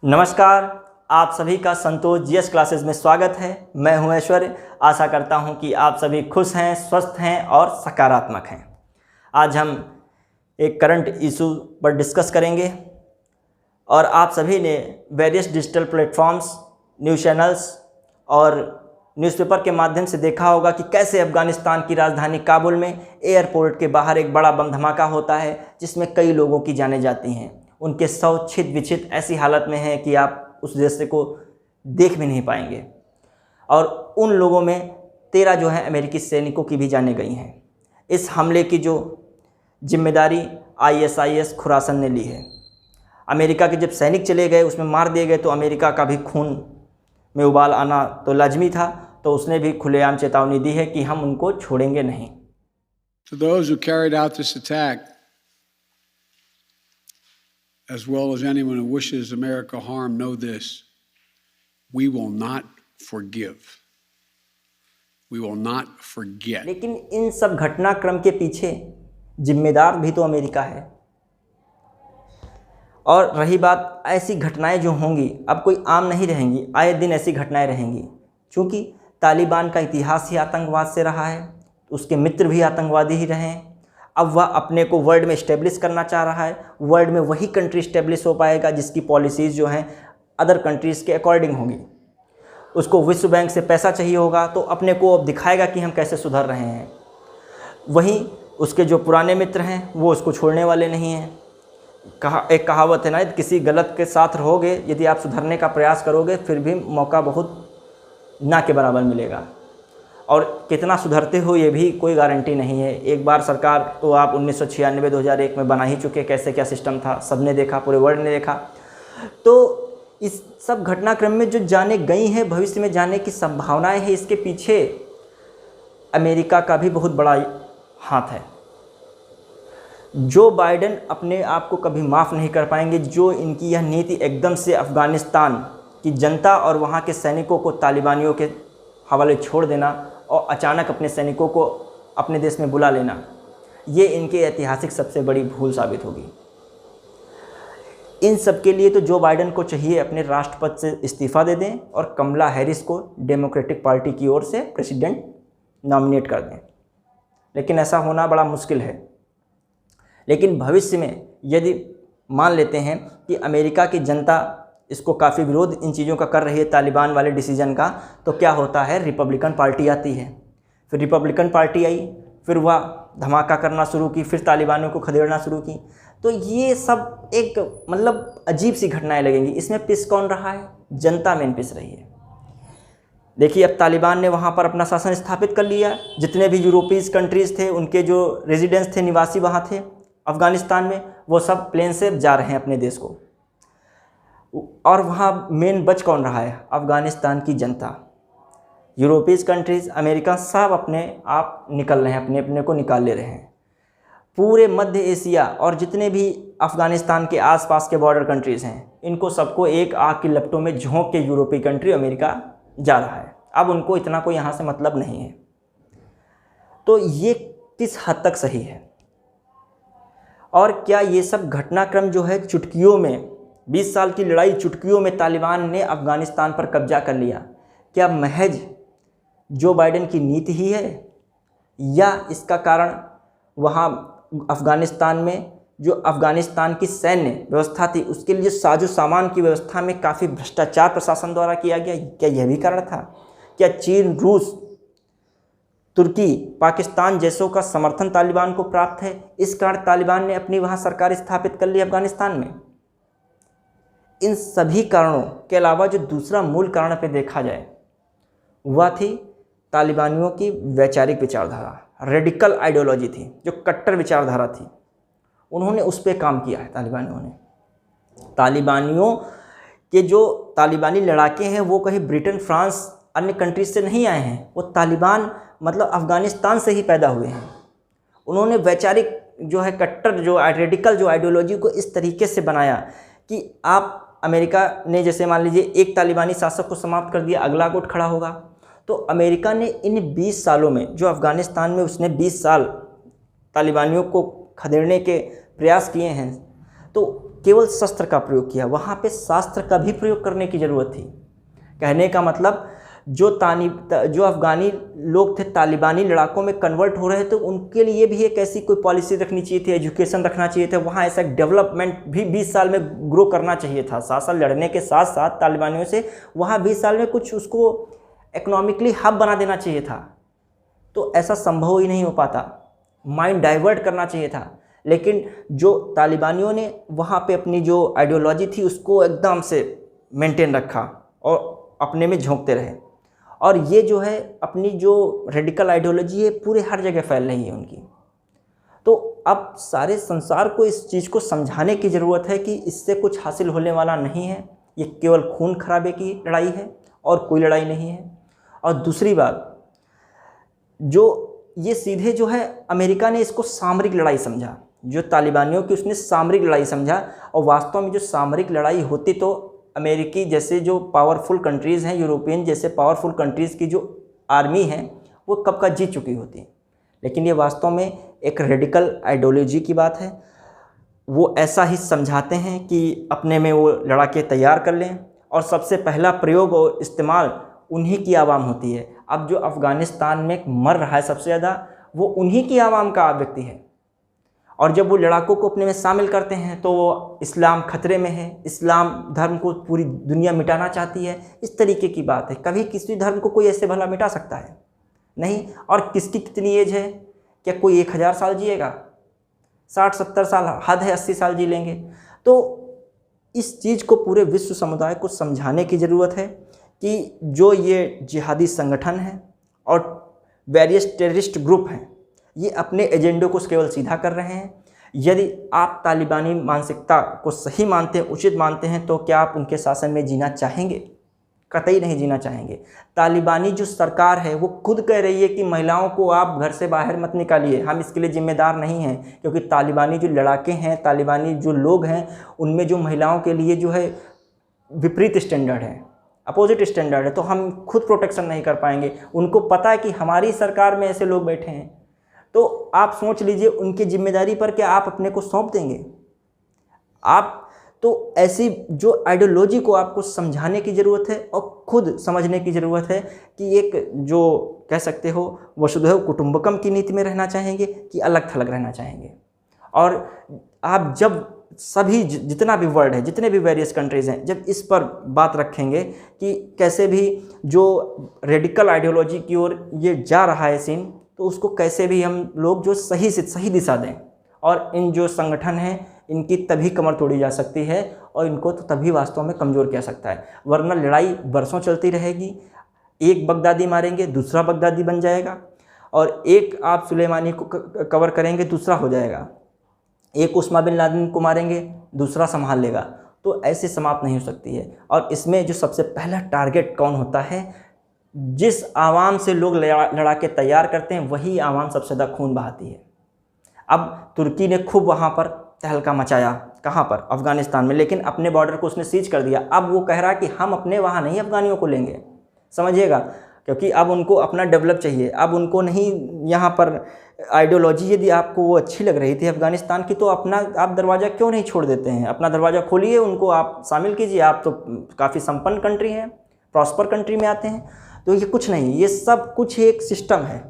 नमस्कार, आप सभी का संतोष जीएस क्लासेस में स्वागत है। मैं हूं ऐश्वर्य। आशा करता हूं कि आप सभी खुश हैं, स्वस्थ हैं और सकारात्मक हैं। आज हम एक करंट इशू पर डिस्कस करेंगे और आप सभी ने various digital platforms, news channels और न्यूज़पेपर के माध्यम से देखा होगा कि कैसे अफ़गानिस्तान की राजधानी काबुल में एयरपोर्ट के बाहर एक बड़ा बम धमाका होता है जिसमें कई लोगों की जानें जाती हैं। उनके शव छित विछित ऐसी हालत में हैं कि आप उस दृश्य को देख भी नहीं पाएंगे। और उन लोगों में 13 जो है अमेरिकी सैनिकों की भी जानें गई हैं। इस हमले की जो जिम्मेदारी ISIS खुरासन ने ली है। अमेरिका के जब सैनिक चले गए, उसमें मार दिए गए, तो अमेरिका का भी खून में उबाल आना तो लाजमी था। तो उसने भी खुलेआम चेतावनी दी है कि हम उनको छोड़ेंगे नहीं। To those who carried out this attack, as well as anyone who wishes America harm, know this: we will not forgive. We will not forget. लेकिन इन सब घटनाक्रम के पीछे जिम्मेदार भी तो अमेरिका है। और रही बात ऐसी घटनाएं जो होंगी, अब कोई आम नहीं रहेंगी, आए दिन ऐसी घटनाएं रहेंगी। क्योंकि तालिबान का इतिहास ही आतंकवाद से रहा है, उसके मित्र भी आतंकवादी ही रहे हैं। अब वह अपने को वर्ल्ड में इस्टेब्लिश करना चाह रहा है। वर्ल्ड में वही कंट्री इस्टेब्लिश हो पाएगा जिसकी पॉलिसीज़ जो हैं अदर कंट्रीज़ के अकॉर्डिंग होंगी। उसको विश्व बैंक से पैसा चाहिए होगा तो अपने को अब दिखाएगा कि हम कैसे सुधर रहे हैं। वहीं उसके जो पुराने मित्र हैं वो उसको छोड़ने वाले नहीं हैं। एक कहावत है ना, किसी गलत के साथ रहोगे, यदि आप सुधरने का प्रयास करोगे फिर भी मौका बहुत ना के बराबर मिलेगा। और कितना सुधरते हो ये भी कोई गारंटी नहीं है। एक बार सरकार तो आप 1996-2001 में बना ही चुके, कैसे क्या सिस्टम था सबने देखा, पूरे वर्ल्ड ने देखा। तो इस सब घटनाक्रम में जो जाने गई हैं, भविष्य में जाने की संभावनाएं हैं, इसके पीछे अमेरिका का भी बहुत बड़ा हाथ है। जो बाइडेन अपने आप को कभी माफ़ नहीं कर पाएंगे। जो इनकी यह नीति एकदम से अफ़गानिस्तान की जनता और वहाँ के सैनिकों को तालिबानियों के हवाले छोड़ देना और अचानक अपने सैनिकों को अपने देश में बुला लेना, ये इनके ऐतिहासिक सबसे बड़ी भूल साबित होगी। इन सब के लिए तो जो बाइडेन को चाहिए अपने राष्ट्रपद से इस्तीफ़ा दे दें और कमला हैरिस को डेमोक्रेटिक पार्टी की ओर से प्रेसिडेंट नॉमिनेट कर दें। लेकिन ऐसा होना बड़ा मुश्किल है। लेकिन भविष्य में यदि मान लेते हैं कि अमेरिका की जनता इसको काफ़ी विरोध इन चीज़ों का कर रही है, तालिबान वाले डिसीजन का, तो क्या होता है, रिपब्लिकन पार्टी आती है। फिर रिपब्लिकन पार्टी आई, फिर वह धमाका करना शुरू की, फिर तालिबानों को खदेड़ना शुरू की। तो ये सब एक मतलब अजीब सी घटनाएं लगेंगी। इसमें पिस कौन रहा है? जनता मेन पिस रही है। देखिए, अब तालिबान ने वहाँ पर अपना शासन स्थापित कर लिया। जितने भी यूरोपीज़ कंट्रीज़ थे, उनके जो रेजिडेंट्स थे, निवासी वहाँ थे अफ़गानिस्तान में, वो सब प्लेन से जा रहे हैं अपने देश को। और वहाँ मेन बच कौन रहा है? अफ़गानिस्तान की जनता। यूरोपीज़ कंट्रीज़, अमेरिका, सब अपने आप निकल रहे हैं, अपने अपने को निकाल ले रहे हैं। पूरे मध्य एशिया और जितने भी अफ़गानिस्तान के आसपास के बॉर्डर कंट्रीज़ हैं, इनको सबको एक आग की लपटों में झोंक के यूरोपीय कंट्री अमेरिका जा रहा है। अब उनको इतना कोई यहाँ से मतलब नहीं है। तो ये किस हद तक सही है? और क्या ये सब घटनाक्रम जो है चुटकियों में, 20 साल की लड़ाई चुटकियों में तालिबान ने अफ़गानिस्तान पर कब्जा कर लिया, क्या महज जो बाइडेन की नीति ही है, या इसका कारण वहाँ अफ़गानिस्तान में जो अफ़गानिस्तान की सैन्य व्यवस्था थी उसके लिए साजो सामान की व्यवस्था में काफ़ी भ्रष्टाचार प्रशासन द्वारा किया गया, क्या यह भी कारण था? क्या चीन, रूस, तुर्की, पाकिस्तान जैसों का समर्थन तालिबान को प्राप्त है, इस कारण तालिबान ने अपनी वहाँ सरकार स्थापित कर ली अफ़गानिस्तान में? इन सभी कारणों के अलावा जो दूसरा मूल कारण पे देखा जाए, वह थी तालिबानियों की वैचारिक विचारधारा, रेडिकल आइडियोलॉजी थी, जो कट्टर विचारधारा थी। उन्होंने उस पर काम किया है तालिबानियों ने। तालिबानियों के जो तालिबानी लड़ाके हैं वो कहीं ब्रिटेन, फ्रांस, अन्य कंट्रीज से नहीं आए हैं। वो तालिबान मतलब अफ़गानिस्तान से ही पैदा हुए हैं। उन्होंने वैचारिक जो है कट्टर, जो रेडिकल जो आइडियोलॉजी को इस तरीके से बनाया कि आप अमेरिका ने जैसे मान लीजिए एक तालिबानी शासक को समाप्त कर दिया, अगला गुट खड़ा होगा। तो अमेरिका ने इन 20 सालों में जो अफ़गानिस्तान में उसने 20 साल तालिबानियों को खदेड़ने के प्रयास किए हैं तो केवल शस्त्र का प्रयोग किया, वहाँ पे शास्त्र का भी प्रयोग करने की ज़रूरत थी। कहने का मतलब जो अफ़गानी लोग थे तालिबानी लड़ाकों में कन्वर्ट हो रहे थे, उनके लिए भी एक ऐसी कोई पॉलिसी रखनी चाहिए थी, एजुकेशन रखना चाहिए था, वहाँ ऐसा डेवलपमेंट भी 20 साल में ग्रो करना चाहिए था। 7 साल लड़ने के साथ साथ तालिबानियों से वहाँ 20 साल में कुछ उसको इकोनॉमिकली हब बना देना चाहिए था। तो ऐसा संभव ही नहीं हो पाता, माइंड डाइवर्ट करना चाहिए था। लेकिन जो तालिबानियों ने वहाँ पे अपनी जो आइडियोलॉजी थी उसको एकदम से मेंटेन रखा और अपने में झोंकते रहे, और ये जो है अपनी जो रेडिकल आइडियोलॉजी है पूरे हर जगह फैल रही है उनकी। तो अब सारे संसार को इस चीज़ को समझाने की ज़रूरत है कि इससे कुछ हासिल होने वाला नहीं है, ये केवल खून खराबे की लड़ाई है और कोई लड़ाई नहीं है। और दूसरी बात, जो ये सीधे जो है अमेरिका ने इसको सामरिक लड़ाई समझा, जो तालिबानियों की उसने सामरिक लड़ाई समझा, और वास्तव में जो सामरिक लड़ाई होती तो अमेरिकी जैसे जो पावरफुल कंट्रीज़ हैं, यूरोपियन जैसे पावरफुल कंट्रीज़ की जो आर्मी है वो कब का जीत चुकी होती। लेकिन ये वास्तव में एक रेडिकल आइडियोलॉजी की बात है। वो ऐसा ही समझाते हैं कि अपने में वो लड़ा के तैयार कर लें, और सबसे पहला प्रयोग और इस्तेमाल उन्हीं की आवाम होती है। अब जो अफ़गानिस्तान में मर रहा है सबसे ज़्यादा, वो उन्हीं की आवाम का व्यक्ति है। और जब वो लड़ाकों को अपने में शामिल करते हैं तो वो इस्लाम खतरे में है, इस्लाम धर्म को पूरी दुनिया मिटाना चाहती है, इस तरीके की बात है। कभी किसी धर्म को कोई ऐसे भला मिटा सकता है? नहीं। और किसकी कितनी एज है? क्या कोई 1000 साल जिएगा? 60-70 साल हद है, 80 साल जी लेंगे। तो इस चीज़ को पूरे विश्व समुदाय को समझाने की ज़रूरत है कि जो ये जिहादी संगठन है और वेरियस टेररिस्ट ग्रुप हैं, ये अपने एजेंडों को केवल सीधा कर रहे हैं। यदि आप तालिबानी मानसिकता को सही मानते हैं, उचित मानते हैं, तो क्या आप उनके शासन में जीना चाहेंगे? कतई नहीं जीना चाहेंगे। तालिबानी जो सरकार है वो खुद कह रही है कि महिलाओं को आप घर से बाहर मत निकालिए, हम इसके लिए जिम्मेदार नहीं हैं, क्योंकि तालिबानी जो लड़ाके हैं, तालिबानी जो लोग हैं, उनमें जो महिलाओं के लिए जो है विपरीत स्टैंडर्ड है, अपोजिट स्टैंडर्ड है, तो हम खुद प्रोटेक्शन नहीं कर पाएंगे। उनको पता है कि हमारी सरकार में ऐसे लोग बैठे हैं। तो आप सोच लीजिए उनकी जिम्मेदारी पर क्या आप अपने को सौंप देंगे? आप तो ऐसी जो आइडियोलॉजी को आपको समझाने की ज़रूरत है और खुद समझने की ज़रूरत है कि एक जो कह सकते हो वसुधैव कुटुंबकम की नीति में रहना चाहेंगे कि अलग थलग रहना चाहेंगे। और आप जब सभी जितना भी वर्ल्ड है, जितने भी वेरियस कंट्रीज़ हैं, जब इस पर बात रखेंगे कि कैसे भी जो रेडिकल आइडियोलॉजी की ओर ये जा रहा है सीन, तो उसको कैसे भी हम लोग जो सही से सही दिशा दें। और इन जो संगठन हैं इनकी तभी कमर तोड़ी जा सकती है और इनको तो तभी वास्तव में कमज़ोर किया सकता है, वरना लड़ाई बरसों चलती रहेगी। एक बगदादी मारेंगे दूसरा बगदादी बन जाएगा, और एक आप सुलेमानी को कवर करेंगे दूसरा हो जाएगा, एक उस्मा बिन लादेन को मारेंगे दूसरा संभाल लेगा। तो ऐसे समाप्त नहीं हो सकती है। और इसमें जो सबसे पहला टारगेट कौन होता है? जिस आवाम से लोग लड़ा के तैयार करते हैं वही आवाम सबसे ज़्यादा खून बहाती है। अब तुर्की ने खूब वहाँ पर तहलका मचाया, कहाँ पर? अफ़गानिस्तान में, लेकिन अपने बॉर्डर को उसने सीज कर दिया। अब वो कह रहा है कि हम अपने वहाँ नहीं अफ़गानियों को लेंगे, समझिएगा, क्योंकि अब उनको अपना डेवलप चाहिए। अब उनको नहीं यहाँ पर आइडियोलॉजी यदि आपको वो अच्छी लग रही थी अफ़गानिस्तान की, तो अपना आप दरवाज़ा क्यों नहीं छोड़ देते हैं? अपना दरवाज़ा खोलिए, उनको आप शामिल कीजिए। आप तो काफ़ी संपन्न कंट्री हैं, प्रॉस्पर कंट्री में आते हैं। तो ये कुछ नहीं, ये सब कुछ एक सिस्टम है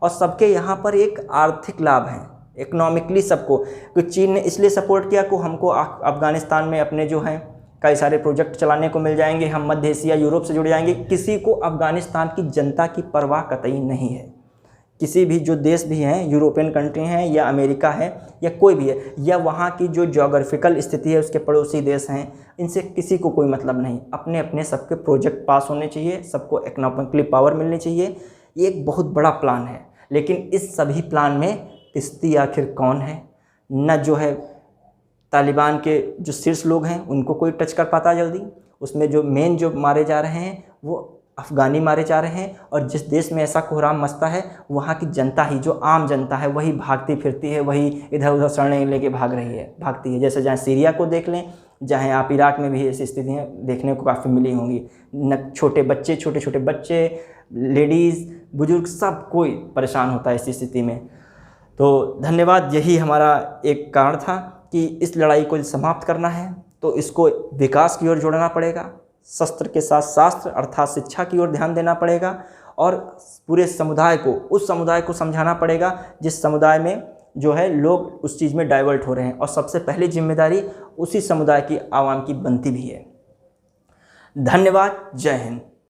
और सबके यहाँ पर एक आर्थिक लाभ है, इकोनॉमिकली सबको। तो चीन ने इसलिए सपोर्ट किया कि हमको अफ़गानिस्तान में अपने जो हैं कई सारे प्रोजेक्ट चलाने को मिल जाएंगे, हम मध्य एशिया यूरोप से जुड़ जाएंगे। किसी को अफ़गानिस्तान की जनता की परवाह कतई नहीं है। किसी भी जो देश भी हैं, यूरोपियन कंट्री हैं या अमेरिका है या कोई भी है, या वहाँ की जो जोग्राफिकल स्थिति है उसके पड़ोसी देश हैं, इनसे किसी को कोई मतलब नहीं। अपने अपने सबके प्रोजेक्ट पास होने चाहिए, सबको इकोनॉमिकली पावर मिलनी चाहिए। ये एक बहुत बड़ा प्लान है, लेकिन इस सभी प्लान में पिस्ती आखिर कौन है? न जो है तालिबान के जो शीर्ष लोग हैं उनको कोई टच कर पाता जल्दी। उसमें जो मेन जो मारे जा रहे हैं वो अफ़गानी मारे जा रहे हैं, और जिस देश में ऐसा कोहराम मचता है वहाँ की जनता ही, जो आम जनता है, वही भागती फिरती है, वही इधर उधर शरण लेके भागती है। जैसे जहाँ सीरिया को देख लें, जहाँ आप इराक में भी ऐसी स्थितियाँ देखने को काफ़ी मिली होंगी। न छोटे बच्चे, लेडीज़, बुजुर्ग, सब कोई परेशान होता है इस स्थिति में। तो धन्यवाद। यही हमारा एक कारण था कि इस लड़ाई को समाप्त करना है तो इसको विकास की ओर जोड़ना पड़ेगा, शस्त्र के साथ शास्त्र अर्थात शिक्षा की ओर ध्यान देना पड़ेगा और पूरे समुदाय को, उस समुदाय को समझाना पड़ेगा जिस समुदाय में जो है लोग उस चीज़ में डाइवर्ट हो रहे हैं, और सबसे पहली जिम्मेदारी उसी समुदाय की आवाम की बनती भी है। धन्यवाद। जय हिंद।